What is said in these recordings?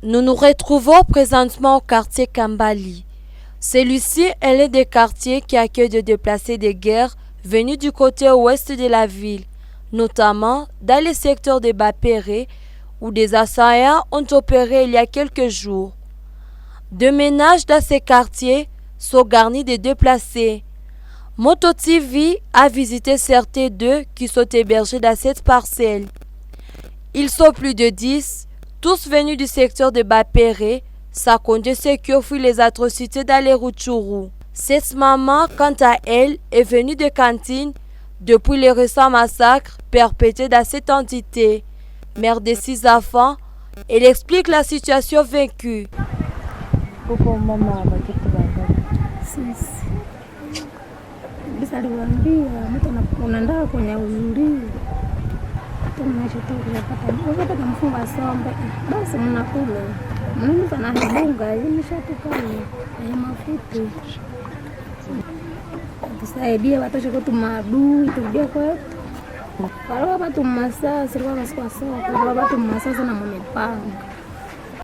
Nous nous retrouvons présentement au quartier Kambali. Celui-ci est l'un des quartiers qui accueille des déplacés de guerre venus du côté ouest de la ville, notamment dans le secteur de Bapéré, où des assaillants ont opéré il y a quelques jours. Deux ménages dans ces quartiers sont garnis de déplacés. Moto TV a visité certains d'eux qui sont hébergés dans cette parcelle. Ils sont plus de 10, tous venus du secteur de Bapéré, ça compte ceux qui ont fui les atrocités dans les Rutshuru. Cette maman, quant à elle, est venue de Cantine depuis les récents massacres perpétrés dans cette entité. Mère de 6 enfants, elle explique la situation vécue.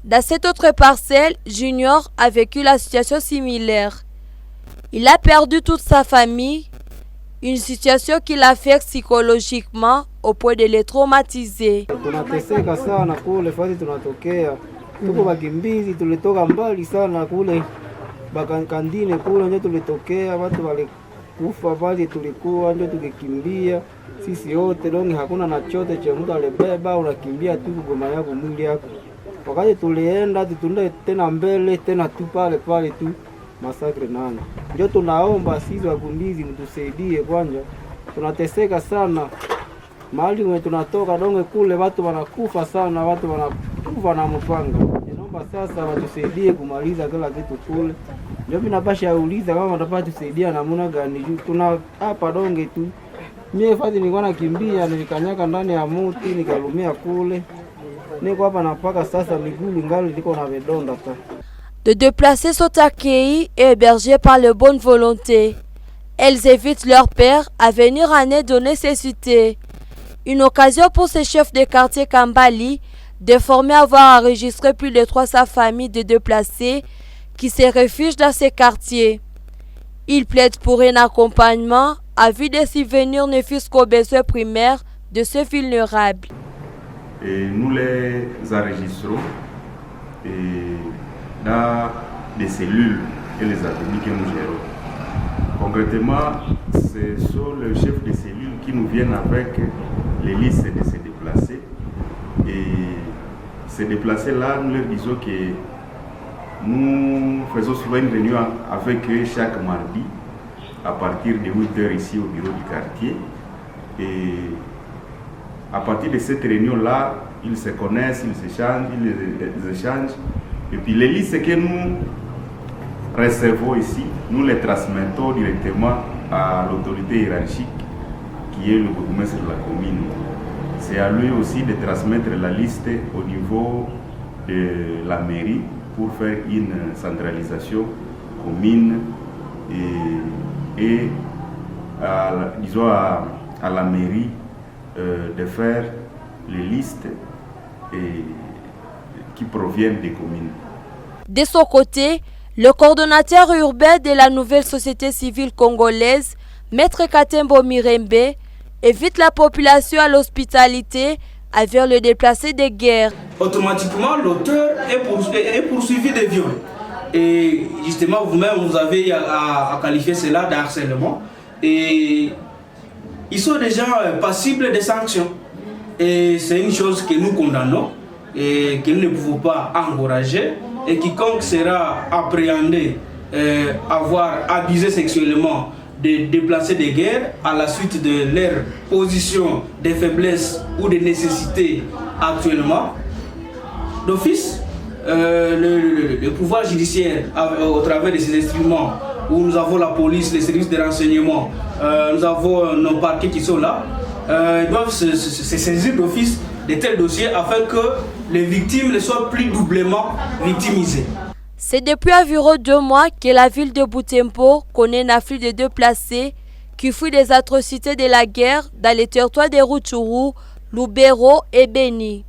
Dans cette autre parcelle, Junior a vécu la situation similaire. Il a perdu toute sa famille, une situation qui l'affecte psychologiquement au point de les traumatiser. Tunateseka sana kule fasi tunatokea. Tuko wakimbizi tulitoka mbali sana kule Bakandine kule ndio tulitokea, watu walikufa pale tulikuwa ndio tukikimbia. Sisi wote dongi hakuna na chote cha mtu alibeba, unakimbia tu goma yako mwili yako. Wakati tulienda tutunda tena mbele tena tu pale tu masakre nani. Ndio tunaomba sisi wakundizi mtusaidie kwanza. Tunateseka sana. Mahali mwe tunatoka donge kule watu wanakufa sana, watu wanakufa na mpanga. Naomba sasa watusaidie kumaliza kila kitu kule. Ndio mimi napasha uliza kama watapata tusaidia namna gani. Tuna hapa donge tu. Mimi fadhi nilikuwa nakimbia, nilikanyaka ndani ya muti, nikalumia kule. Niko hapa napaka sasa miguu ngali liko na vidonda ta. De déplacés sont accueillis et hébergés par les bonnes volontés. Elles évitent leur père à venir en aide aux nécessités. Une occasion pour ces chefs de quartier Kambali déformés avoir enregistré plus de 300 familles de déplacés qui se réfugient dans ces quartiers. Ils plaident pour un accompagnement à vue de subvenir ne fût-ce qu'aux besoins primaires de ceux vulnérables. Et nous les enregistrons dans des cellules et les ateliers que nous gérons. Concrètement, ce sont les chefs de cellules qui nous viennent avec les listes de ces déplacés. Et ces déplacés-là, nous leur disons que nous faisons souvent une réunion avec eux chaque mardi à partir de 8h ici au bureau du quartier. Et à partir de cette réunion-là, ils se connaissent, ils échangent. Et puis les listes que nous recevons ici, nous les transmettons directement à l'autorité hiérarchique qui est le bourgmestre de la commune. C'est à lui aussi de transmettre la liste au niveau de la mairie pour faire une centralisation commune et disons à la mairie de faire les listes qui proviennent des communes. De son côté, le coordonnateur urbain de la nouvelle société civile congolaise, Maître Katembo Mirembe, invite la population à l'hospitalité envers le déplacé de guerre. Automatiquement, l'auteur est poursuivi de viol. Et justement, vous-même, vous avez à qualifier cela de harcèlement. Et ils sont déjà passibles de sanctions. Et c'est une chose que nous condamnons et que nous ne pouvons pas encourager. Et quiconque sera appréhendé avoir abusé sexuellement des déplacés de guerre à la suite de leur position de faiblesse ou de nécessité actuellement, d'office, le pouvoir judiciaire, au travers de ces instruments, où nous avons la police, les services de renseignement, nous avons nos parquets qui sont là, ils doivent se saisir d'office de tels dossiers afin que les victimes ne soient plus doublement victimisées. C'est depuis environ 2 mois que la ville de Butembo connaît un afflux de déplacés qui fuient des atrocités de la guerre dans les territoires de Rutshuru, Lubero et Beni.